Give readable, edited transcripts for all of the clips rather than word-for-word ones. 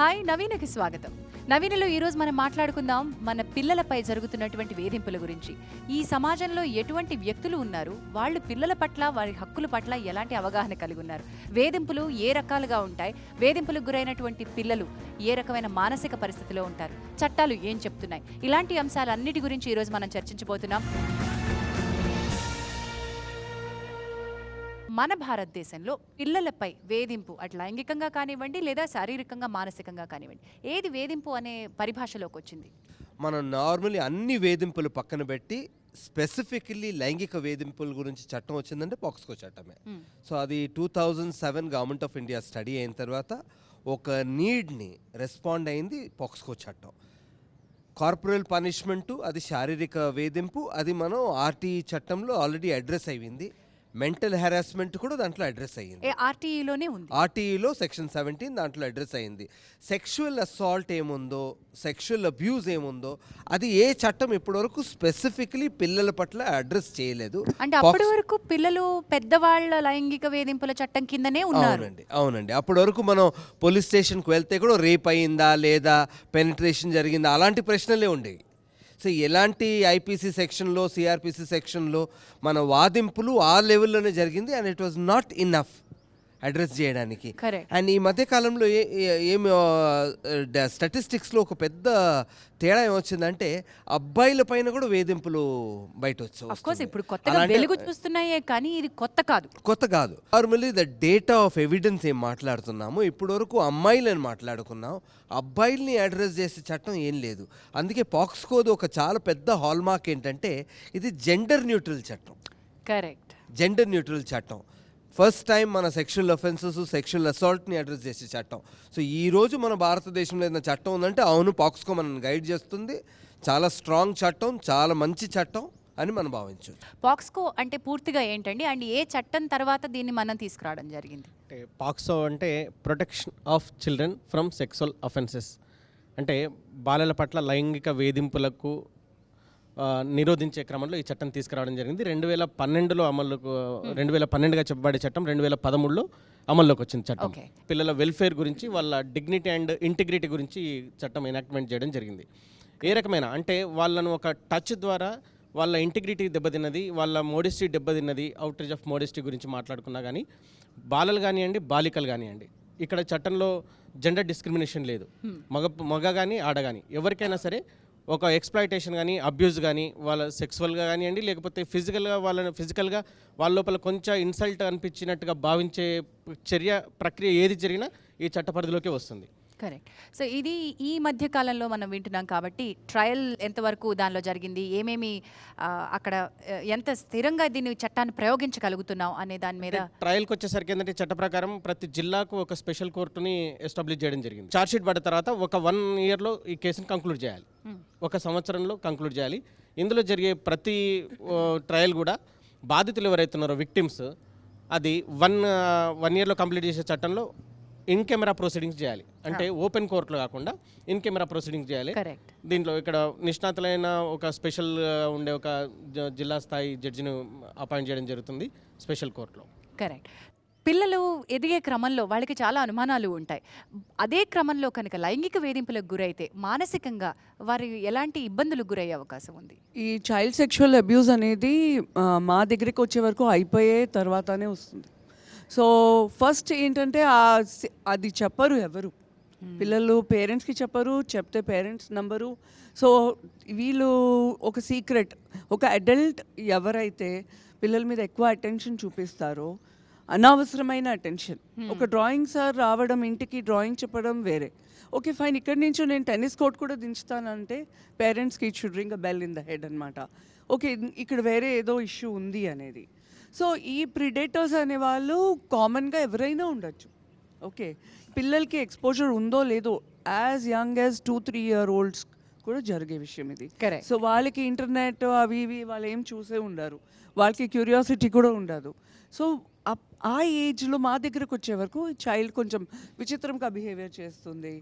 Hi నవీనకి స్వాగతం. నవీనలో ఈరోజు మనం మాట్లాడుకుందాం మన పిల్లలపై జరుగుతున్నటువంటి వేధింపుల గురించి. ఈ సమాజంలో ఎటువంటి వ్యక్తులు ఉన్నారు, వాళ్ళు పిల్లల పట్ల వారి హక్కుల పట్ల ఎలాంటి అవగాహన కలిగి ఉన్నారు, వేధింపులు ఏ రకాలుగా ఉంటాయి, వేధింపులకు గురైనటువంటి పిల్లలు ఏ రకమైన మానసిక పరిస్థితిలో ఉంటారు, చట్టాలు ఏం చెప్తున్నాయి, ఇలాంటి అంశాలన్నిటి గురించి ఈరోజు మనం చర్చించబోతున్నాం. మన భారతదేశంలో పిల్లలపై వేధింపు అటు లైంగికంగా కానివ్వండి లేదా శారీరకంగా మానసికంగా కానివ్వండి, ఏది వేధింపు అనే పరిభాషలోకి వచ్చింది? మనం నార్మల్లీ అన్ని వేధింపులు పక్కన పెట్టి స్పెసిఫికల్లీ లైంగిక వేధింపుల గురించి చట్టం వచ్చిందంటే పాక్స్కో చట్టమే. సో అది 2007 గవర్నమెంట్ ఆఫ్ ఇండియా స్టడీ అయిన తర్వాత ఒక నీడ్ని రెస్పాండ్ అయింది పాక్స్కో చట్టం. కార్పొరల్ పనిష్మెంటు అది శారీరక వేధింపు, అది మనం ఆర్టీఈ చట్టంలో ఆల్రెడీ అడ్రస్ అయ్యింది. మెంటల్ హెరాస్మెంట్ కూడా దాంట్లో అడ్రస్ అయ్యింది, ఆర్టీఈలోనే ఉంది. ఆర్టీఈలో సెక్షన్ 17 దాంట్లో అడ్రస్ అయ్యింది. సెక్షువల్ అసాల్ట్ ఏముందో, సెక్షువల్ అబ్యూజ్ ఏముందో అది ఏ చట్టం ఇప్పటివరకు స్పెసిఫికలీ పిల్లల పట్ల అడ్రస్ చేయలేదు. అంటే అప్పటి వరకు పిల్లలు పెద్దవాళ్ళ లైంగిక వేధింపుల చట్టం కిందనే ఉన్నారు. అవునండి. అప్పటి వరకు మనం పోలీస్ స్టేషన్కి వెళ్తే కూడా రేప్ అయిందా లేదా, పెనిట్రేషన్ జరిగిందా అలాంటి ప్రశ్నలే ఉండేవి. సో ఎలాంటి ఐపీసీ సెక్షన్లో, సిఆర్పిసి సెక్షన్లో మన వాదింపులు ఆ లెవెల్లోనే జరిగింది. And it was not enough address చేయడానికి. అండ్ ఈ మధ్య కాలంలో ఏమి స్టాటిస్టిక్స్లో ఒక పెద్ద తేడా ఏమొచ్చిందంటే అబ్బాయిల పైన కూడా వేధింపులు బయట వచ్చాయి. ఇప్పుడు కొత్తగా వెలుగు చూస్తున్నాయే కానీ ఇది కొత్త కాదు. Normally the data of evidence ఏం మాట్లాడుతున్నాము, ఇప్పటి వరకు అమ్మాయిలని మాట్లాడుకున్నాం, అబ్బాయిల్ని అడ్రస్ చేసే చట్టం ఏం లేదు. అందుకే పాక్స్కోది ఒక చాలా పెద్ద హాల్మార్క్ ఏంటంటే ఇది జెండర్ న్యూట్రల్ చట్టం. కరెక్ట్, జెండర్ న్యూట్రల్ చట్టం. ఫస్ట్ టైం మన సెక్షువల్ అఫెన్సెస్, సెక్షువల్ అసాల్ట్ని అడ్రస్ చేసే చట్టం. సో ఈరోజు మన భారతదేశంలో ఏదైనా చట్టం ఉందంటే అవును పాక్స్కో మనల్ని గైడ్ చేస్తుంది. చాలా స్ట్రాంగ్ చట్టం, చాలా మంచి చట్టం అని మనం భావించవచ్చు. పాక్స్కో అంటే పూర్తిగా ఏంటండి, అండ్ ఏ చట్టం తర్వాత దీన్ని మనం తీసుకురావడం జరిగింది? పాక్సో అంటే protection of children from sexual offences, అంటే బాలల పట్ల లైంగిక వేధింపులకు నిరోధించే క్రమంలో ఈ చట్టం తీసుకురావడం జరిగింది. 2012లో అమలుకు 2012గా చెప్పబడే చట్టం 2013లో అమల్లోకి వచ్చింది చట్టం. పిల్లల వెల్ఫేర్ గురించి, వాళ్ళ డిగ్నిటీ అండ్ ఇంటిగ్రిటీ గురించి ఈ చట్టం ఎనాక్ట్మెంట్ చేయడం జరిగింది. ఏ రకమైన అంటే వాళ్ళను ఒక టచ్ ద్వారా వాళ్ళ ఇంటిగ్రిటీ దెబ్బతిన్నది, వాళ్ళ మోడెస్టీ దెబ్బతిన్నది, అవుట్రేజ్ ఆఫ్ మోడెస్టీ గురించి మాట్లాడుకున్నా కానీ బాలలు కానివ్వండి, బాలికలు కానివ్వండి, ఇక్కడ చట్టంలో జెండర్ డిస్క్రిమినేషన్ లేదు. మగ కానీ ఆడ కానీ ఎవరికైనా సరే ఒక ఎక్స్ప్లాయిటేషన్ కానీ, అబ్యూజ్ కానీ, వాళ్ళ సెక్సువల్గా కానివ్వండి లేకపోతే ఫిజికల్గా వాళ్ళ లోపల కొంచెం ఇన్సల్ట్ అనిపించినట్టుగా భావించే ప్రక్రియ ఏది జరిగినా ఈ చట్ట పరిధిలోకి వస్తుంది. కరెక్ట్. సో ఇది ఈ మధ్య కాలంలో మనం వింటున్నాం కాబట్టి ట్రయల్ ఎంతవరకు దానిలో జరిగింది, ఏమేమి అక్కడ ఎంత స్థిరంగా దీన్ని చట్టాన్ని ప్రయోగించగలుగుతున్నాం అనే దాని మీద ట్రయల్కి వచ్చేసరికి ఏంటంటే చట్ట ప్రకారం ప్రతి జిల్లాకు ఒక స్పెషల్ కోర్టుని ఎస్టాబ్లిష్ చేయడం జరిగింది. ఛార్జ్షీట్ పడ్డ తర్వాత ఒక 1 ఇయర్లో ఈ కేసుని కంక్లూడ్ చేయాలి, 1 సంవత్సరంలో కంక్లూడ్ చేయాలి. ఇందులో జరిగే ప్రతి ట్రయల్ కూడా బాధితులు ఎవరైతున్నారో విక్టిమ్స్ అది 1 ఇయర్లో కంప్లీట్ చేసే చట్టంలో ఇన్ కెమెరా ప్రొసీడింగ్స్ చేయాలి. అంటే ఓపెన్ కోర్టులో కాకుండా ఇన్ కెమెరా ప్రొసీడింగ్స్ చేయాలి. దీంట్లో ఇక్కడ నిష్ణాతులైన ఒక స్పెషల్ ఉండే ఒక జిల్లా స్థాయి జడ్జిని అపాయింట్ చేయడం జరుగుతుంది స్పెషల్ కోర్టులో. కరెక్ట్. పిల్లలు ఎదిగే క్రమంలో వాళ్ళకి చాలా అనుమానాలు ఉంటాయి. అదే క్రమంలో కనుక లైంగిక వేధింపులకు గురైతే మానసికంగా వారు ఎలాంటి ఇబ్బందులకు గురయ్యే అవకాశం ఉంది? ఈ చైల్డ్ సెక్షువల్ అబ్యూస్ అనేది మా దగ్గరికి వచ్చే వరకు అయిపోయే తర్వాతనే వస్తుంది. సో ఫస్ట్ ఏంటంటే అది చెప్పరు ఎవరు, పిల్లలు పేరెంట్స్కి చెప్పరు, చెప్తే పేరెంట్స్ నంబరు. సో వీళ్ళు ఒక సీక్రెట్, ఒక అడల్ట్ ఎవరైతే పిల్లల మీద ఎక్కువ అటెన్షన్ చూపిస్తారో, అనవసరమైన అటెన్షన్, ఒక డ్రాయింగ్ సార్ రావడం ఇంటికి డ్రాయింగ్ చెప్పడం వేరే, ఓకే ఫైన్ ఇక్కడి నుంచి నేను టెన్నిస్ కోర్ట్ కూడా దించుతానంటే పేరెంట్స్కి it should ring a bell in the head అనమాట. ఓకే ఇక్కడ వేరే ఏదో ఇష్యూ ఉంది అనేది. సో ఈ ప్రిడేటర్స్ అనేవాళ్ళు కామన్గా ఎవరైనా ఉండొచ్చు. ఓకే పిల్లలకి ఎక్స్పోజర్ ఉందో లేదో as young as 2-3 year olds కూడా జరిగే విషయం ఇది. సో వాళ్ళకి ఇంటర్నెట్ అవి ఇవి వాళ్ళు ఏం చూసే ఉండరు, వాళ్ళకి క్యూరియాసిటీ కూడా ఉండదు. సో ఆ ఏజ్లో మా దగ్గరకు వచ్చే వరకు చైల్డ్ కొంచెం విచిత్రంగా బిహేవియర్ చేస్తుంది,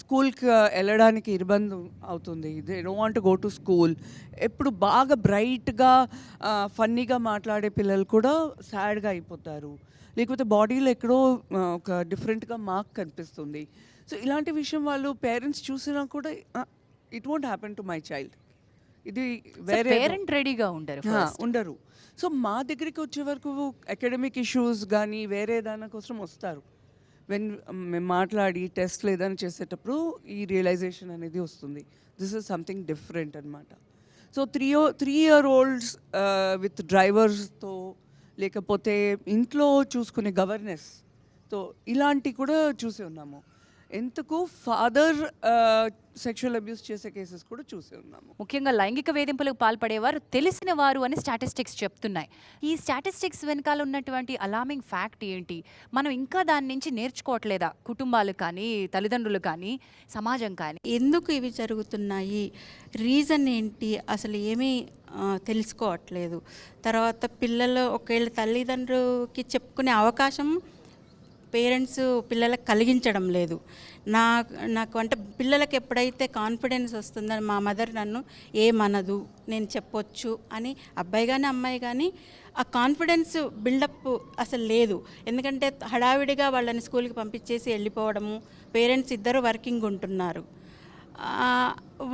స్కూల్కి వెళ్ళడానికి ఇబ్బంది అవుతుంది, they don't want go to school. ఎప్పుడు బాగా బ్రైట్గా ఫన్నీగా మాట్లాడే పిల్లలు కూడా సాడ్గా అయిపోతారు, లేకపోతే బాడీలో ఎక్కడో ఒక డిఫరెంట్గా మార్క్ కనిపిస్తుంది. సో ఇలాంటి విషయం వాళ్ళు పేరెంట్స్ చూసినా కూడా it won't happen to my child, ఇది వేరే పేరెంట్ రెడీగా ఉండరు first. ఉండరు. సో మా దగ్గరికి వచ్చే వరకు అకాడమిక్ ఇష్యూస్ కానీ వేరే దాని కోసం వస్తారు. మేము మాట్లాడి టెస్ట్లు ఏదైనా చేసేటప్పుడు ఈ రియలైజేషన్ అనేది వస్తుంది, దిస్ ఇస్ సంథింగ్ డిఫరెంట్ అనమాట. సో 3 year olds విత్ డ్రైవర్స్తో, లేకపోతే ఇంట్లో చూసుకునే గవర్నెస్తో ఇలాంటి కూడా చూసి ఉన్నాము. ఎంతకు ఫాదర్ సెక్షువల్ అబ్యూస్ చేసే కేసెస్ కూడా చూసి ఉన్నాము. ముఖ్యంగా లైంగిక వేధింపులకు పాల్పడేవారు తెలిసిన వారు అని స్టాటిస్టిక్స్ చెప్తున్నాయి. ఈ స్టాటిస్టిక్స్ వెనకాల ఉన్నటువంటి అలార్మింగ్ ఫ్యాక్ట్ ఏంటి? మనం ఇంకా దాని నుంచి నేర్చుకోవట్లేదా? కుటుంబాలు కానీ, తల్లిదండ్రులు కానీ, సమాజం కానీ. ఎందుకు ఇవి జరుగుతున్నాయి, రీజన్ ఏంటి, అసలు ఏమీ తెలుసుకోవట్లేదు. తర్వాత పిల్లలు ఒకవేళ తల్లిదండ్రులకి చెప్పుకునే అవకాశం పేరెంట్స్ పిల్లలకు కలిగించడం లేదు. నాకు అంటే పిల్లలకు ఎప్పుడైతే కాన్ఫిడెన్స్ వస్తుందో మా మదర్ నన్ను ఏమనదు, నేను చెప్పొచ్చు అని అబ్బాయి కానీ అమ్మాయి కానీ ఆ కాన్ఫిడెన్స్ బిల్డప్ అసలు లేదు. ఎందుకంటే హడావిడిగా వాళ్ళని స్కూల్కి పంపించేసి వెళ్ళిపోవడము, పేరెంట్స్ ఇద్దరు వర్కింగ్ ఉంటున్నారు.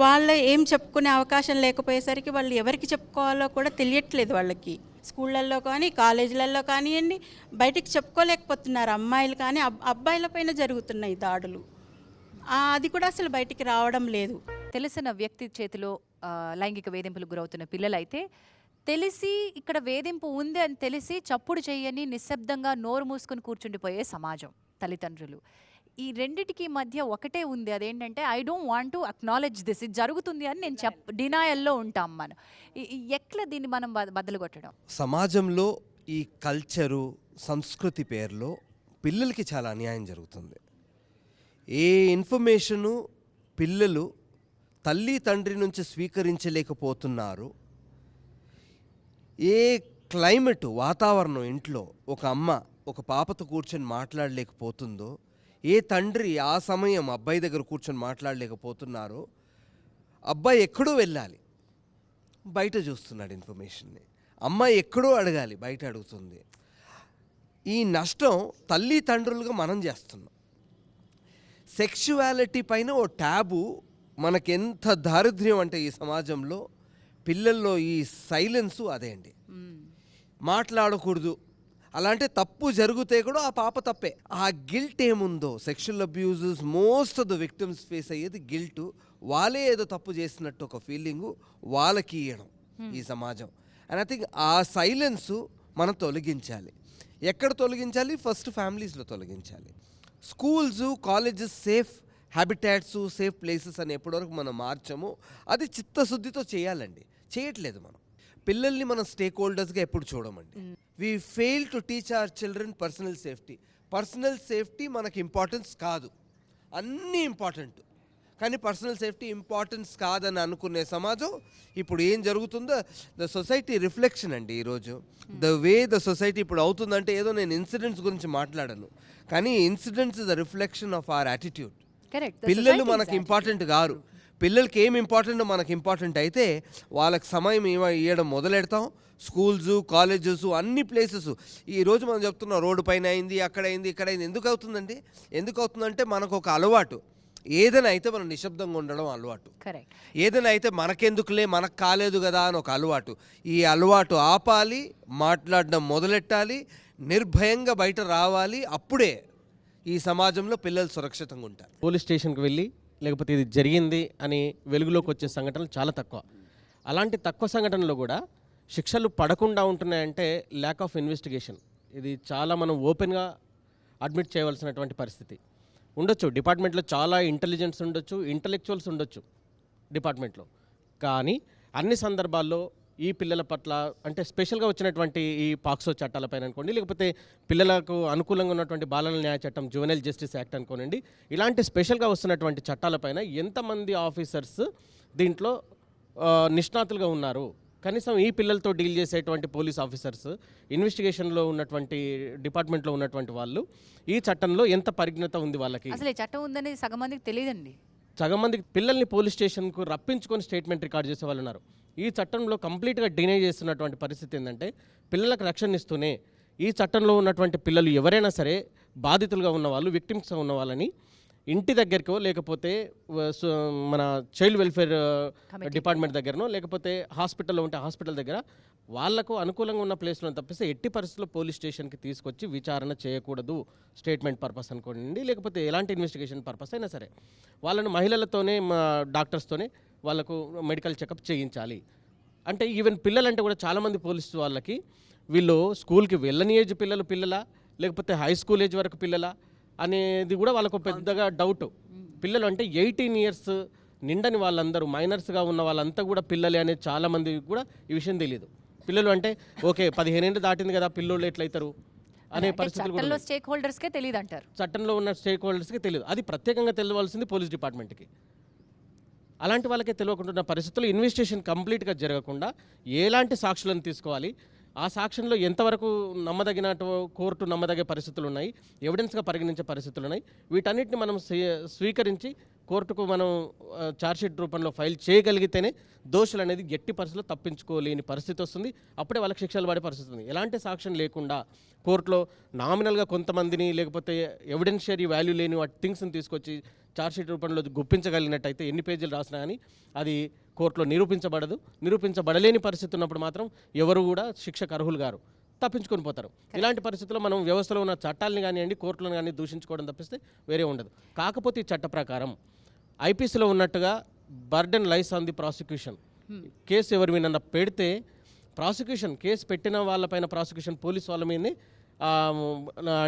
వాళ్ళు ఏం చెప్పుకునే అవకాశం లేకపోయేసరికి వాళ్ళు ఎవరికి చెప్పుకోవాలో కూడా తెలియట్లేదు వాళ్ళకి. స్కూళ్ళల్లో కానీ కాలేజీలలో కానివ్వండి బయటికి చెప్పుకోలేకపోతున్నారు అమ్మాయిలు కానీ, అబ్బాయిల పైన జరుగుతున్నాయి దాడులు, అది కూడా అసలు బయటికి రావడం లేదు. తెలిసిన వ్యక్తి చేతిలో లైంగిక వేధింపులకు గురవుతున్న పిల్లలైతే తెలిసి ఇక్కడ వేధింపు ఉంది అని తెలిసి చప్పుడు చేయని నిశ్శబ్దంగా నోరు మూసుకొని కూర్చుండిపోయే సమాజం, తల్లిదండ్రులు. ఈ రెండిటికి మధ్య ఒకటే ఉంది, అదేంటంటే I don't want to acknowledge this, ఇది జరుగుతుంది అని నేను డినాయల్లో ఉంటాం మనం. ఎట్లా దీన్ని మనం బద్దలు కొట్టడం? సమాజంలో ఈ కల్చరు, సంస్కృతి పేరులో పిల్లలకి చాలా అన్యాయం జరుగుతుంది. ఏ ఇన్ఫర్మేషను పిల్లలు తల్లి తండ్రి నుంచి స్వీకరించలేకపోతున్నారు, ఏ క్లైమేట్ వాతావరణం ఇంట్లో ఒక అమ్మ ఒక పాపతో కూర్చొని మాట్లాడలేకపోతుందో, ఏ తండ్రి ఆ సమయం అబ్బాయి దగ్గర కూర్చొని మాట్లాడలేకపోతున్నారో, అబ్బాయి ఎక్కడో వెళ్ళాలి బయట చూస్తున్నాడు ఇన్ఫర్మేషన్ని, అమ్మాయి ఎక్కడో అడగాలి బయట అడుగుతుంది. ఈ నష్టం తల్లిదండ్రులుగా మనం చేస్తున్నాం. సెక్షువాలిటీ పైన ఓ ట్యాబు మనకెంత దారిద్ర్యం అంటే ఈ సమాజంలో పిల్లల్లో ఈ సైలెన్సు అదే అండి. మాట్లాడకూడదు, అలాంటి తప్పు జరిగితే కూడా ఆ పాప తప్పే. ఆ గిల్ట్ ఏముందో, sexual abuses most of the victims face అయ్యేది గిల్ట్. వాళ్ళే ఏదో తప్పు చేసినట్టు ఒక ఫీలింగు వాళ్ళకి ఇవ్వడం ఈ సమాజం. అండ్ ఐ థింక్ ఆ సైలెన్సు మనం తొలగించాలి. ఎక్కడ తొలగించాలి? ఫస్ట్ ఫ్యామిలీస్లో తొలగించాలి. Schools, colleges safe habitats, safe places అని ఎప్పటివరకు మనం మార్చము అది చిత్తశుద్ధితో చేయాలండి. చేయట్లేదు మనం. పిల్లల్ని మనం స్టేక్ హోల్డర్స్గా ఎప్పుడు చూడమండి. We fail to teach our children personal safety. Personal safety మనకి ఇంపార్టెన్స్ కాదు, అన్నీ ఇంపార్టెంట్, కానీ పర్సనల్ సేఫ్టీ ఇంపార్టెన్స్ కాదని అనుకునే సమాజం ఇప్పుడు ఏం జరుగుతుందో ద సొసైటీ రిఫ్లెక్షన్ అండి. ఈరోజు ద వే ద సొసైటీ ఇప్పుడు అవుతుందంటే, ఏదో నేను ఇన్సిడెంట్స్ గురించి మాట్లాడను, కానీ incidents the reflection of our attitude. పిల్లలు మనకి ఇంపార్టెంట్ కాదు, పిల్లలకి ఏం ఇంపార్టెంట్ మనకి ఇంపార్టెంట్ అయితే వాళ్ళకి సమయం ఇవ్వడం మొదలెడతాం. స్కూల్స్, కాలేజెస్, అన్ని ప్లేసెస్ ఈరోజు మనం చెప్తున్నాం రోడ్డు పైన అయింది, అక్కడ అయింది, ఇక్కడ అయింది. ఎందుకు అవుతుందండి? ఎందుకు అవుతుందంటే మనకు ఒక అలవాటు. ఏదైనా అయితే మనం నిశ్శబ్దంగా ఉండడం అలవాటు. ఏదైనా అయితే మనకెందుకులే, మనకు కాలేదు కదా అని ఒక అలవాటు. ఈ అలవాటు ఆపాలి, మాట్లాడడం మొదలెట్టాలి, నిర్భయంగా బయట రావాలి. అప్పుడే ఈ సమాజంలో పిల్లలు సురక్షితంగా ఉంటారు. పోలీస్ స్టేషన్కి వెళ్ళి లేకపోతే ఇది జరిగింది అని వెలుగులోకి వచ్చే సంఘటనలు చాలా తక్కువ. అలాంటి తక్కువ సంఘటనలు కూడా శిక్షలు పడకుండా ఉంటున్నాయంటే ల్యాక్ ఆఫ్ ఇన్వెస్టిగేషన్. ఇది చాలా మనం ఓపెన్గా అడ్మిట్ చేయవలసినటువంటి పరిస్థితి. ఉండొచ్చు డిపార్ట్మెంట్లో చాలా ఇంటెలిజెన్స్ ఉండొచ్చు, ఇంటలెక్చువల్స్ ఉండొచ్చు డిపార్ట్మెంట్లో, కానీ అన్ని సందర్భాల్లో ఈ పిల్లల పట్ల అంటే స్పెషల్గా వచ్చినటువంటి ఈ పాక్సో చట్టాలపైన అనుకోండి, లేకపోతే పిల్లలకు అనుకూలంగా ఉన్నటువంటి బాలల న్యాయ చట్టం, జువెనైల్ జస్టిస్ యాక్ట్ అనుకోనండి, ఇలాంటి స్పెషల్గా వస్తున్నటువంటి చట్టాలపైన ఎంతమంది ఆఫీసర్స్ దీంట్లో నిష్ణాతులుగా ఉన్నారు, కనీసం ఈ పిల్లలతో డీల్ చేసేటువంటి పోలీస్ ఆఫీసర్స్, ఇన్వెస్టిగేషన్లో ఉన్నటువంటి డిపార్ట్మెంట్లో ఉన్నటువంటి వాళ్ళు ఈ చట్టంలో ఎంత పరిజ్ఞత ఉంది వాళ్ళకి? అసలు ఈ చట్టం ఉందని సగం మందికి తెలియదండి. సగం మందికి పిల్లల్ని పోలీస్ స్టేషన్కు రప్పించుకొని స్టేట్మెంట్ రికార్డ్ చేసే వాళ్ళు ఉన్నారు. ఈ చట్టంలో కంప్లీట్గా డినై చేస్తున్నటువంటి పరిస్థితి ఏంటంటే, పిల్లలకు రక్షణ ఇస్తూనే ఈ చట్టంలో ఉన్నటువంటి పిల్లలు ఎవరైనా సరే బాధితులుగా ఉన్న వాళ్ళు, విక్టిమ్స్గా ఉన్న వాళ్ళని ఇంటి దగ్గరకో లేకపోతే మన చైల్డ్ వెల్ఫేర్ డిపార్ట్మెంట్ దగ్గరనో లేకపోతే హాస్పిటల్లో ఉంటే హాస్పిటల్ దగ్గర వాళ్లకు అనుకూలంగా ఉన్న ప్లేస్లో తప్పిస్తే ఎట్టి పరిస్థితుల్లో పోలీస్ స్టేషన్కి తీసుకొచ్చి విచారణ చేయకూడదు. స్టేట్మెంట్ పర్పస్ అనుకోండి, లేకపోతే ఎలాంటి ఇన్వెస్టిగేషన్ పర్పస్ అయినా సరే వాళ్ళను మహిళలతోనే, డాక్టర్స్తోనే వాళ్ళకు మెడికల్ చెకప్ చేయించాలి. అంటే ఈవెన్ పిల్లలంటే కూడా చాలామంది పోలీసు వాళ్ళకి వీళ్ళు స్కూల్కి వెళ్ళని ఏజ్ పిల్లలా లేకపోతే హై స్కూల్ ఏజ్ వరకు పిల్లలా అనేది కూడా వాళ్ళకు పెద్దగా డౌట్. పిల్లలు అంటే 18 years నిండని వాళ్ళందరూ, మైనర్స్గా ఉన్న వాళ్ళంతా కూడా పిల్లలే అనేది చాలామంది కూడా ఈ విషయం తెలియదు. పిల్లలు అంటే ఓకే 15 ఏళ్ళు దాటింది కదా, పిల్లోళ్ళు ఎట్లయితారు అనే పరిస్థితులు కూడా చట్టంలో స్టేక్ హోల్డర్స్కే తెలియదు అంటారు. చట్టంలో ఉన్న స్టేక్ హోల్డర్స్కి తెలియదు. అది ప్రత్యేకంగా తెలియవలసింది పోలీస్ డిపార్ట్మెంట్కి. అలాంటి వాళ్ళకే తెలియకుండా పరిస్థితుల్లో ఇన్వెస్టిగేషన్ కంప్లీట్గా జరగకుండా ఎలాంటి సాక్షులను తీసుకోవాలి, ఆ సాక్ష్యంలో ఎంతవరకు నమ్మదగినట్టు కోర్టు నమ్మదగే పరిస్థితులు ఉన్నాయి, ఎవిడెన్స్గా పరిగణించే పరిస్థితులు ఉన్నాయి, వీటన్నిటిని మనం స్వీకరించి కోర్టుకు మనం ఛార్జ్షీట్ రూపంలో ఫైల్ చేయగలిగితేనే దోషులు అనేది ఎట్టి పరిస్థితుల్లో తప్పించుకోలేని పరిస్థితి వస్తుంది. అప్పుడే వాళ్ళకి శిక్షలు పడే పరిస్థితి ఉంది. ఎలాంటి సాక్ష్యం లేకుండా కోర్టులో నామినల్గా కొంతమందిని లేకపోతే ఎవిడెన్షియరీ వాల్యూ లేని వాటి థింగ్స్ని తీసుకొచ్చి ఛార్జ్షీట్ రూపంలో గుప్పించగలిగినట్టయితే ఎన్ని పేజీలు రాసినా కానీ అది కోర్టులో నిరూపించబడదు. నిరూపించబడలేని పరిస్థితి ఉన్నప్పుడు మాత్రం ఎవరు కూడా శిక్షకు అర్హులు గారు, తప్పించుకొని పోతారు. ఇలాంటి పరిస్థితుల్లో మనం వ్యవస్థలో ఉన్న చట్టాలను కానివ్వండి, కోర్టులను కానీ దూషించుకోవడం తప్పిస్తే వేరే ఉండదు. కాకపోతే ఈ చట్ట ప్రకారం ఐపీసీలో ఉన్నట్టుగా burden lies on the prosecution. Case ఎవరి మీద పెడితే ప్రాసిక్యూషన్, కేసు పెట్టిన వాళ్ళపైన ప్రాసిక్యూషన్ పోలీస్ వాళ్ళ మీదనే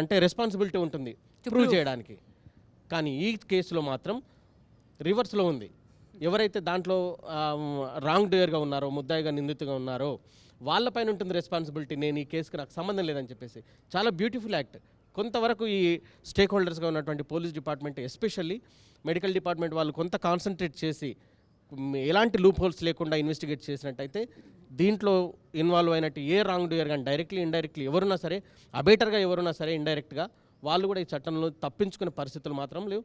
అంటే రెస్పాన్సిబిలిటీ ఉంటుంది ప్రూవ్ చేయడానికి. కానీ ఈ కేసులో మాత్రం రివర్స్లో ఉంది. ఎవరైతే దాంట్లో రాంగ్ డూయర్గా ఉన్నారో, ముద్దాయిగా నిందితుగా ఉన్నారో వాళ్ళపైన ఉంటుంది రెస్పాన్సిబిలిటీ. నేను ఈ కేసుకి నాకు సంబంధం లేదని చెప్పేసి చాలా బ్యూటిఫుల్ యాక్ట్. కొంతవరకు ఈ స్టేక్ హోల్డర్స్గా ఉన్నటువంటి police department, especially medical department వాళ్ళు కొంత కాన్సన్ట్రేట్ చేసి ఎలాంటి లూప్ హోల్స్ లేకుండా ఇన్వెస్టిగేట్ చేసినట్టయితే దీంట్లో ఇన్వాల్వ్ అయినట్టు ఏ రాంగ్ డూయర్ కానీ డైరెక్ట్లీ ఇండైరెక్ట్లీ ఎవరున్నా సరే, అబేటర్గా ఎవరున్నా సరే ఇండైరెక్ట్గా వాళ్ళు కూడా ఈ చట్టంలో తప్పించుకునే పరిస్థితులు మాత్రం లేవు.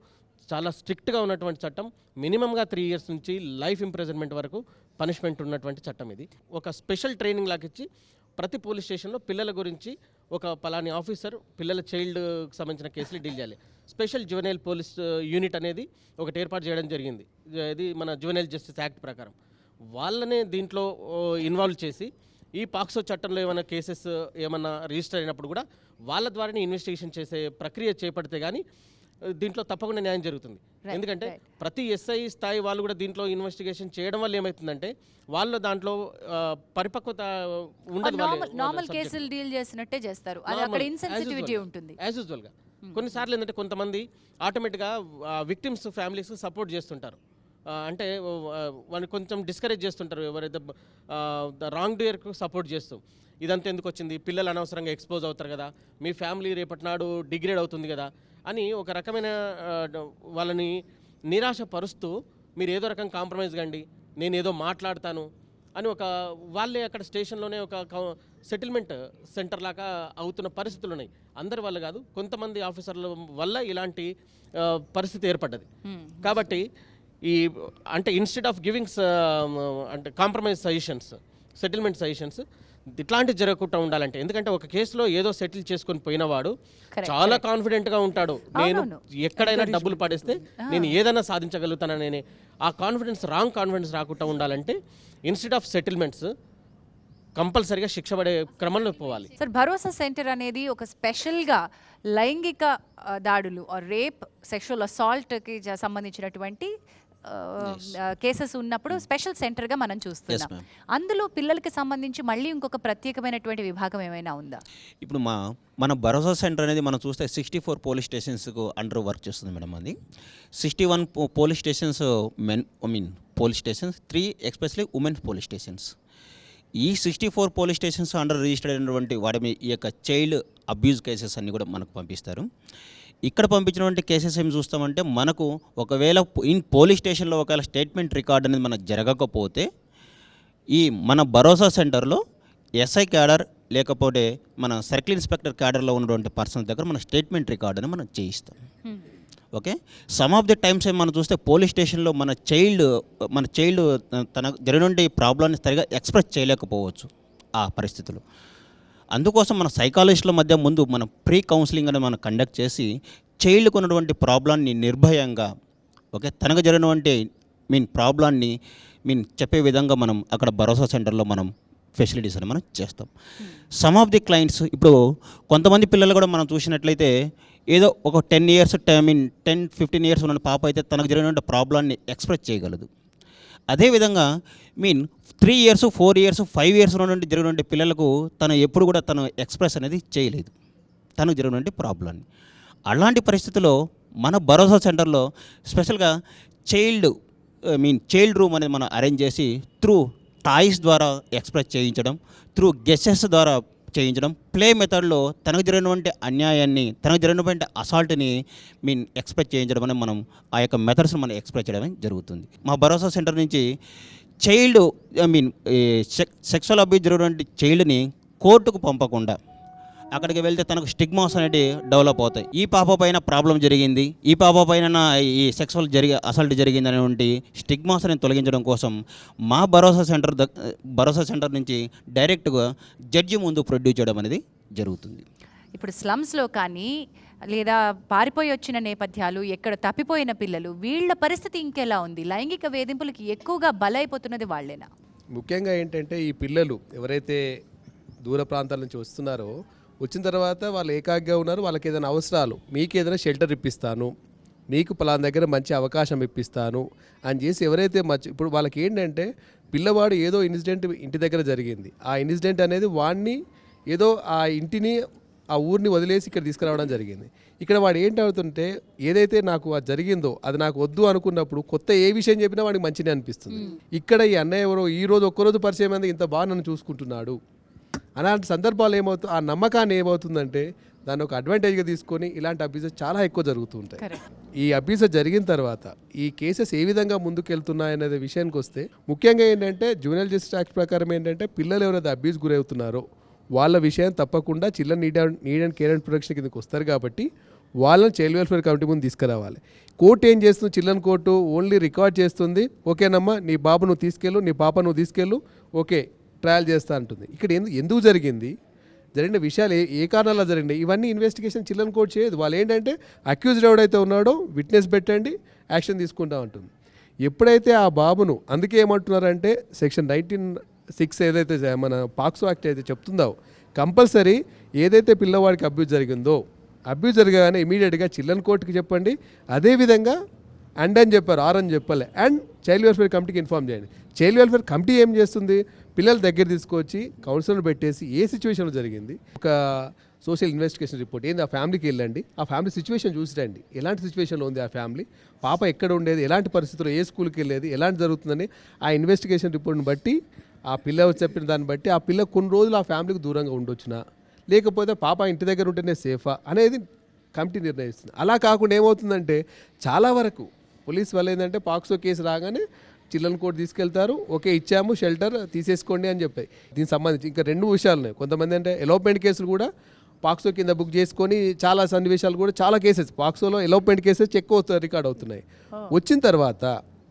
చాలా స్ట్రిక్ట్గా ఉన్నటువంటి చట్టం. మినిమంగా 3 years నుంచి లైఫ్ ఇంప్రిజన్మెంట్ వరకు పనిష్మెంట్ ఉన్నటువంటి చట్టం ఇది. ఒక స్పెషల్ ట్రైనింగ్ లాగా ఇచ్చి ప్రతి పోలీస్ స్టేషన్లో పిల్లల గురించి ఒక పలాని ఆఫీసర్ పిల్లల చైల్డ్కి సంబంధించిన కేసులు డీల్ చేయాలి. స్పెషల్ జువెనైల్ పోలీస్ యూనిట్ అనేది ఒకటి ఏర్పాటు చేయడం జరిగింది. ఇది మన జువెనైల్ జస్టిస్ యాక్ట్ ప్రకారం వాళ్ళనే దీంట్లో ఇన్వాల్వ్ చేసి ఈ పాక్సో చట్టంలో ఏమైనా కేసెస్ ఏమైనా రిజిస్టర్ అయినప్పుడు కూడా వాళ్ళ ద్వారానే ఇన్వెస్టిగేషన్ చేసే ప్రక్రియ చేపడితే కానీ దీంట్లో తప్పకుండా న్యాయం జరుగుతుంది. ఎందుకంటే ప్రతి ఎస్ఐ స్థాయి వాళ్ళు కూడా దీంట్లో ఇన్వెస్టిగేషన్ చేయడం వల్ల ఏమవుతుందంటే వాళ్ళ దాంట్లో పరిపక్వత ఉండదు. నార్మల్ కేసులు డీల్ చేసినట్టే చేస్తారు. అది అక్కడ ఇన్సెన్సిటివిటీ ఉంటుంది యాజ్ యూజువల్గా. కొన్నిసార్లు ఏంటంటే కొంతమంది ఆటోమేటిక్గా విక్టిమ్స్ ఫ్యామిలీస్ సపోర్ట్ చేస్తుంటారు. అంటే వాళ్ళని కొంచెం డిస్కరేజ్ చేస్తుంటారు. ఎవరైతే రాంగ్ డూయర్కు సపోర్ట్ చేస్తూ ఇదంతా ఎందుకు వచ్చింది, పిల్లలు అనవసరంగా ఎక్స్పోజ్ అవుతారు కదా, మీ ఫ్యామిలీ రేపటి నాడు డిగ్రేడ్ అవుతుంది కదా అని ఒక రకమైన వాళ్ళని నిరాశపరుస్తూ మీరు ఏదో రకంగా కాంప్రమైజ్ కండి, నేను ఏదో మాట్లాడతాను అని ఒక వాళ్ళే అక్కడ స్టేషన్లోనే ఒక సెటిల్మెంట్ సెంటర్ లాగా అవుతున్న పరిస్థితులు ఉన్నాయి. అందరి వల్ల కాదు, కొంతమంది ఆఫీసర్ల వల్ల ఇలాంటి పరిస్థితి ఏర్పడ్డది. కాబట్టి ఈ అంటే ఇన్స్టెడ్ ఆఫ్ గివింగ్ అంటే కాంప్రమైజ్ సజెషన్స్, సెటిల్మెంట్ సజెషన్స్ ఇట్లాంటివి జరగకుండా ఉండాలంటే, ఎందుకంటే ఒక కేసులో ఏదో సెటిల్ చేసుకొని పోయినవాడు చాలా కాన్ఫిడెంట్గా ఉంటాడు, నేను ఎక్కడైనా డబ్బులు పడేస్తే నేను ఏదైనా సాధించగలుగుతానని. ఆ కాన్ఫిడెన్స్, రాంగ్ కాన్ఫిడెన్స్ రాకుండా ఉండాలంటే ఇన్స్టెడ్ ఆఫ్ సెటిల్మెంట్స్ కంపల్సరీగా శిక్ష పడే క్రమంలో పోవాలి. సార్, భరోసా సెంటర్ అనేది ఒక స్పెషల్గా లైంగిక దాడులు, రేప్, సెక్షువల్ అసాల్ట్కి సంబంధించినటువంటి కేసెస్ ఉన్నప్పుడు స్పెషల్ సెంటర్గా మనం చూస్తున్నాం. అందులో పిల్లలకి సంబంధించి మళ్ళీ ఇంకొక ప్రత్యేకమైనటువంటి విభాగం ఏమైనా ఉందా? ఇప్పుడు మన భరోసా సెంటర్ అనేది మనం చూస్తే 64 పోలీస్ స్టేషన్స్కు అండర్ వర్క్ చేస్తుంది మేడం. అది 61 police stations police stations, 3 especially women's police stations. ఈ 64 పోలీస్ స్టేషన్స్ అండర్ రిజిస్టర్డ్ అయినటువంటి వాటి ఈ యొక్క చైల్డ్ అబ్యూజ్ కేసెస్ అన్నీ కూడా మనకు పంపిస్తారు. ఇక్కడ పంపించినటువంటి కేసెస్ ఏం చూస్తామంటే, మనకు ఒకవేళ పోలీస్ స్టేషన్లో ఒకవేళ స్టేట్మెంట్ రికార్డ్ అనేది మనకు జరగకపోతే ఈ మన భరోసా సెంటర్లో ఎస్ఐ క్యాడర్ లేకపోతే మన సర్కిల్ ఇన్స్పెక్టర్ క్యాడర్లో ఉన్నటువంటి పర్సన్స్ దగ్గర మన స్టేట్మెంట్ రికార్డ్ అని మనం చేయిస్తాం. Okay, some of the times మనం చూస్తే పోలీస్ స్టేషన్లో మన చైల్డ్ తన జరిగినటువంటి ప్రాబ్లమ్ని సరిగా ఎక్స్ప్రెస్ చేయలేకపోవచ్చు ఆ పరిస్థితులు. అందుకోసం మన సైకాలజిస్టుల మధ్య ముందు మనం ప్రీ కౌన్సిలింగ్ అని మనం కండక్ట్ చేసి చైల్డ్కు ఉన్నటువంటి ప్రాబ్లాన్ని నిర్భయంగా ఓకే తనకు జరిగినటువంటి ప్రాబ్లాన్ని చెప్పే విధంగా మనం అక్కడ భరోసా సెంటర్లో మనం ఫెసిలిటీస్ అని మనం చేస్తాం. సమ్ ఆఫ్ ది క్లయింట్స్ ఇప్పుడు కొంతమంది పిల్లలు కూడా మనం చూసినట్లయితే ఏదో ఒక 10 years 10-15 years ఉన్న పాప అయితే తనకు జరిగిన ప్రాబ్లాన్ని ఎక్స్ప్రెస్ చేయగలదు. అదేవిధంగా 3 years 4 years 5 years ఉన్నటువంటి జరిగినటువంటి పిల్లలకు తను ఎప్పుడు కూడా తను ఎక్స్ప్రెస్ అనేది చేయలేదు తనకు జరిగినటువంటి ప్రాబ్లాన్ని. అలాంటి పరిస్థితుల్లో మన భరోసా సెంటర్లో స్పెషల్గా చైల్డ్ రూమ్ అనేది మనం అరేంజ్ చేసి త్రూ టాయ్స్ ద్వారా ఎక్స్ప్రెస్ చేయించడం, త్రూ గెసెస్ ద్వారా చేయించడం, ప్లే మెథడ్లో తనకు జరిగినటువంటి అన్యాయాన్ని తనకు జరిగినటువంటి అసాల్ట్ని ఎక్స్ప్రెస్ చేయించడం అనేది మనం ఆ యొక్క మెథడ్స్ని మనం ఎక్స్ప్రెస్ చేయడం జరుగుతుంది. మా భరోసా సెంటర్ నుంచి చైల్డ్ సెక్సువల్ అబ్యూస్ జరిగినటువంటి చైల్డ్ని కోర్టుకు పంపకుండా అక్కడికి వెళ్తే తనకు స్టిగ్మాస్ అనేవి డెవలప్ అవుతాయి. ఈ పాప పైన ప్రాబ్లం జరిగింది, ఈ పాప పైన ఈ సెక్సువల్ అసల్ట్ జరిగింది అనేటువంటి స్టిగ్మాస్ని తొలగించడం కోసం మా భరోసా సెంటర్ నుంచి డైరెక్ట్గా జడ్జి ముందు ప్రొడ్యూస్ చేయడం అనేది జరుగుతుంది. ఇప్పుడు స్లమ్స్లో కానీ లేదా పారిపోయి వచ్చిన నేపథ్యాలు, ఎక్కడ తప్పిపోయిన పిల్లలు, వీళ్ళ పరిస్థితి ఇంకెలా ఉంది? లైంగిక వేధింపులకి ఎక్కువగా బలైపోతున్నది వాళ్ళేనా? ముఖ్యంగా ఏంటంటే ఈ పిల్లలు ఎవరైతే దూర ప్రాంతాల నుంచి వస్తున్నారో వచ్చిన తర్వాత వాళ్ళు ఏకాగ్గా ఉన్నారు. వాళ్ళకి ఏదైనా అవసరాలు, మీకు ఏదైనా షెల్టర్ ఇప్పిస్తాను, మీకు పలానా దగ్గర మంచి అవకాశం ఇప్పిస్తాను అని చేసి ఎవరైతే ఇప్పుడు వాళ్ళకి ఏంటంటే పిల్లవాడు ఏదో ఇన్సిడెంట్ ఇంటి దగ్గర జరిగింది, ఆ ఇన్సిడెంట్ అనేది వాడిని ఏదో ఆ ఇంటిని ఆ ఊరిని వదిలేసి ఇక్కడ తీసుకురావడం జరిగింది. ఇక్కడ వాడు ఏంటవుతుంటే ఏదైతే నాకు అది జరిగిందో అది నాకు వద్దు అనుకున్నప్పుడు కొత్త ఏ విషయం చెప్పినా వాడికి మంచిగా అనిపిస్తుంది. ఇక్కడ ఈ అన్నయ్య ఎవరో ఈ రోజు ఒక్కరోజు పరిచయం అయింది, ఇంత బాగా నన్ను చూసుకుంటున్నాడు అలాంటి సందర్భాలు ఏమవుతుంది, ఆ నమ్మకాన్ని ఏమవుతుందంటే దాన్ని ఒక అడ్వాంటేజ్గా తీసుకొని ఇలాంటి అబ్యూసెస్ చాలా ఎక్కువ జరుగుతూ ఉంటాయి. ఈ అబ్యూసెస్ జరిగిన తర్వాత ఈ కేసెస్ ఏ విధంగా ముందుకెళ్తున్నాయనే విషయానికి వస్తే ముఖ్యంగా ఏంటంటే జూనియర్ జస్టిస్ యాక్ట్ ప్రకారం ఏంటంటే పిల్లలు ఎవరైతే అబ్యూస్ గురవుతున్నారో వాళ్ళ విషయం తప్పకుండా children need and care and protection కిందకి వస్తారు కాబట్టి వాళ్ళని చైల్డ్ వెల్ఫేర్ కమిటీ ముందు తీసుకురావాలి. కోర్టు ఏం చేస్తుంది, చిల్డ్రన్ కోర్టు ఓన్లీ రికార్డ్ చేస్తుంది, ఓకేనమ్మా నీ బాబు నువ్వు తీసుకెళ్ళు, నీ పాప నువ్వు తీసుకెళ్ళు, ఓకే ట్రయల్ చేస్తా అంటుంది. ఇక్కడ ఎందుకు జరిగింది, జరిగిన విషయాలు ఏ కారణాల్లో జరిగినాయి ఇవన్నీ ఇన్వెస్టిగేషన్ చిల్డ్రన్ కోర్ట్ చేయదు. వాళ్ళు ఏంటంటే అక్యూజ్డ్ ఎవడైతే ఉన్నాడో విట్నెస్ పెట్టండి, యాక్షన్ తీసుకుంటా ఉంటుంది. ఎప్పుడైతే ఆ బాబును, అందుకే ఏమంటున్నారంటే సెక్షన్ 19(6) ఏదైతే మన పాక్సో యాక్ట్ అయితే చెప్తుందో కంపల్సరీ ఏదైతే పిల్లవాడికి అబ్యూజ్ జరిగిందో అబ్యూజ్ జరగానే ఇమీడియట్గా చిల్డ్రన్ కోర్టుకి చెప్పండి. అదేవిధంగా అండ్ అని చెప్పారు, ఆర్ అని చెప్పలే, అండ్ చైల్డ్ వెల్ఫేర్ కమిటీకి ఇన్ఫార్మ్ చేయండి. చైల్డ్ వెల్ఫేర్ కమిటీ ఏం చేస్తుంది, పిల్లల దగ్గర తీసుకొచ్చి కౌన్సిలర్ పెట్టేసి ఏ సిచ్యువేషన్లో జరిగింది ఒక సోషల్ ఇన్వెస్టిగేషన్ రిపోర్ట్ ఏంది, ఆ ఫ్యామిలీకి వెళ్ళండి, ఆ ఫ్యామిలీ సిచ్యువేషన్ చూసి రండి, ఎలాంటి సిచ్యువేషన్లో ఉంది ఆ ఫ్యామిలీ, పాప ఎక్కడ ఉండేది, ఎలాంటి పరిస్థితుల్లో ఏ స్కూల్కి వెళ్ళేది, ఎలాంటి జరుగుతుందని ఆ ఇన్వెస్టిగేషన్ రిపోర్ట్ని బట్టి ఆ పిల్ల చెప్పిన దాన్ని బట్టి ఆ పిల్ల కొన్ని రోజులు ఆ ఫ్యామిలీకి దూరంగా ఉండొచ్చునా, లేకపోతే పాప ఇంటి దగ్గర ఉంటేనే సేఫా అనేది కమిటీ నిర్ణయిస్తుంది. అలా కాకుండా ఏమవుతుందంటే చాలా వరకు పోలీస్ వాళ్ళు ఏంటంటే పాక్సో కేసు రాగానే చిల్డ్రన్ కోర్టు తీసుకెళ్తారు, ఓకే ఇచ్చాము షెల్టర్ తీసేసుకోండి అని చెప్పాయి. దీనికి సంబంధించి ఇంకా 2 విషయాలు ఉన్నాయి. కొంతమంది అంటే ఎలోప్మెంట్ కేసులు కూడా పాక్సో కింద బుక్ చేసుకొని చాలా సన్నివేశాలు కూడా చాలా కేసెస్ పాక్సోలో ఎలోప్మెంట్ కేసెస్ ఎక్కువ రికార్డ్ అవుతున్నాయి. వచ్చిన తర్వాత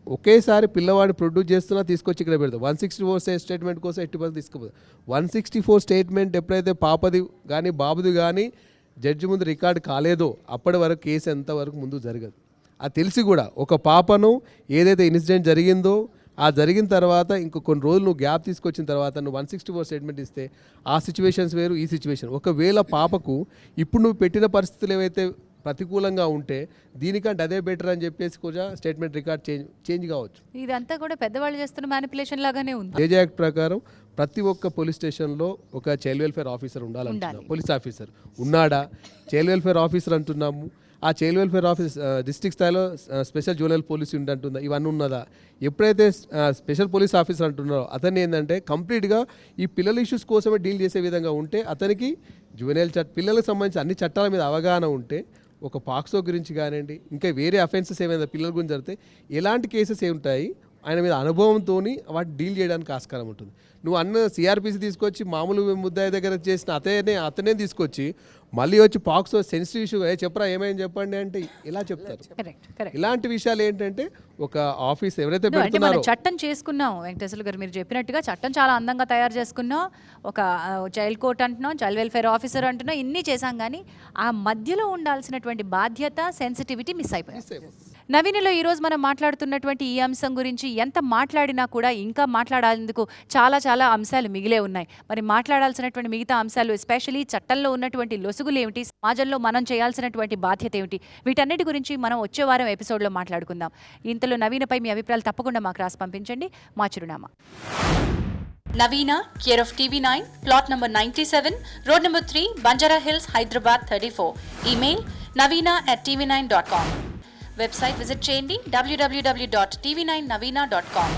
ఒకేసారి పిల్లవాడిని ప్రొడ్యూస్ చేస్తున్నా తీసుకొచ్చి ఇక్కడ పెడతాం. 164 స్టేట్మెంట్ కోసం 80% తీసుకుపోతాం. 164 స్టేట్మెంట్ ఎప్పుడైతే పాపది కానీ బాబుది కానీ జడ్జి ముందు రికార్డు కాలేదో అప్పటి వరకు కేసు ఎంతవరకు ముందు జరగదు. అది తెలిసి కూడా ఒక పాపను ఏదైతే ఇన్సిడెంట్ జరిగిందో ఆ జరిగిన తర్వాత ఇంకో కొన్ని రోజులు నువ్వు గ్యాప్ తీసుకొచ్చిన తర్వాత నువ్వు 164 స్టేట్మెంట్ ఇస్తే ఆ సిచ్యువేషన్స్ వేరు, ఈ సిచ్యువేషన్. ఒకవేళ పాపకు ఇప్పుడు నువ్వు పెట్టిన పరిస్థితులు ఏవైతే ప్రతికూలంగా ఉంటే దీనికంటే అదే బెటర్ అని చెప్పేసి కూడా స్టేట్మెంట్ రికార్డ్ చేంజ్ కావచ్చు. ఇదంతా కూడా పెద్దవాళ్ళు చేస్తున్న మ్యానిపులేషన్ లాగానే ఉంది. ఏజ్ యాక్ట్ ప్రకారం ప్రతి ఒక్క పోలీస్ స్టేషన్లో ఒక చైల్డ్ వెల్ఫేర్ ఆఫీసర్ ఉండాలంటున్నాం. పోలీస్ ఆఫీసర్ ఉన్నాడా, చైల్డ్ వెల్ఫేర్ ఆఫీసర్ అంటున్నాము, ఆ చైల్డ్ వెల్ఫేర్ ఆఫీస్ డిస్ట్రిక్ట్ స్థాయిలో స్పెషల్ జోనల్ పోలీస్ యూనిట్ అంటుందా, ఇవన్నీ ఉన్నదా? ఎప్పుడైతే స్పెషల్ పోలీస్ ఆఫీసర్ అంటున్నారో అతన్ని ఏంటంటే కంప్లీట్గా ఈ పిల్లల ఇష్యూస్ కోసమే డీల్ చేసే విధంగా ఉంటే అతనికి జువెనైల్ పిల్లలకు సంబంధించి అన్ని చట్టాల మీద అవగాహన ఉంటే ఒక పాక్సో గురించి కానివ్వండి ఇంకా వేరే అఫెన్సెస్ ఏమైనా పిల్లల గురించి జరిగితే ఎలాంటి కేసెస్ ఉంటాయి ఆయన మీద అనుభవంతో వాటి డీల్ చేయడానికి ఆస్కారం ఉంటుంది. నువ్వు అన్న సిఆర్పిసి తీసుకొచ్చి మామూలు ముద్దాయి దగ్గర చేసిన అతనే తీసుకొచ్చి మళ్ళీ వచ్చి పాక్సో సెన్సిటివ్ ఇష్యూ చెప్పరా ఏమైంది చెప్పండి అంటే ఇలా చెప్తారు. ఇలాంటి విషయాలు ఏంటంటే ఒక ఆఫీస్ ఎవరైతే అంటే మనం పెడుతున్నారో చట్టం చేసుకున్నాం వెంకటేశ్వర గారు, మీరు చెప్పినట్టుగా చట్టం చాలా అందంగా తయారు చేసుకున్నాం, ఒక చైల్డ్ కోర్ట్ అంటున్నాం, చైల్డ్ వెల్ఫేర్ ఆఫీసర్ అంటున్నాం, ఇన్ని చేశాం, కానీ ఆ మధ్యలో ఉండాల్సినటువంటి బాధ్యత, సెన్సిటివిటీ మిస్ అయిపోయింది. నవీనిలో ఈరోజు మనం మాట్లాడుతున్నటువంటి ఈ అంశం గురించి ఎంత మాట్లాడినా కూడా ఇంకా మాట్లాడేందుకు చాలా చాలా అంశాలు మిగిలే ఉన్నాయి. మరి మాట్లాడాల్సినటువంటి మిగతా అంశాలు, ఎస్పెషలీ చట్టంలో ఉన్నటువంటి లొసుగులు ఏమిటి, సమాజంలో మనం చేయాల్సినటువంటి బాధ్యత ఏమిటి, వీటన్నిటి గురించి మనం వచ్చే వారం ఎపిసోడ్లో మాట్లాడుకుందాం. ఇంతలో నవీనపై మీ అభిప్రాయాలు తప్పకుండా మాకు రాసి పంపించండి. మా చిరునామా Navina, care of TV9, plot number 97, road number 3, Banjara Hills, Hyderabad 34. Email navina@tv9.com. Website visit చేయండి www.tv9navina.com.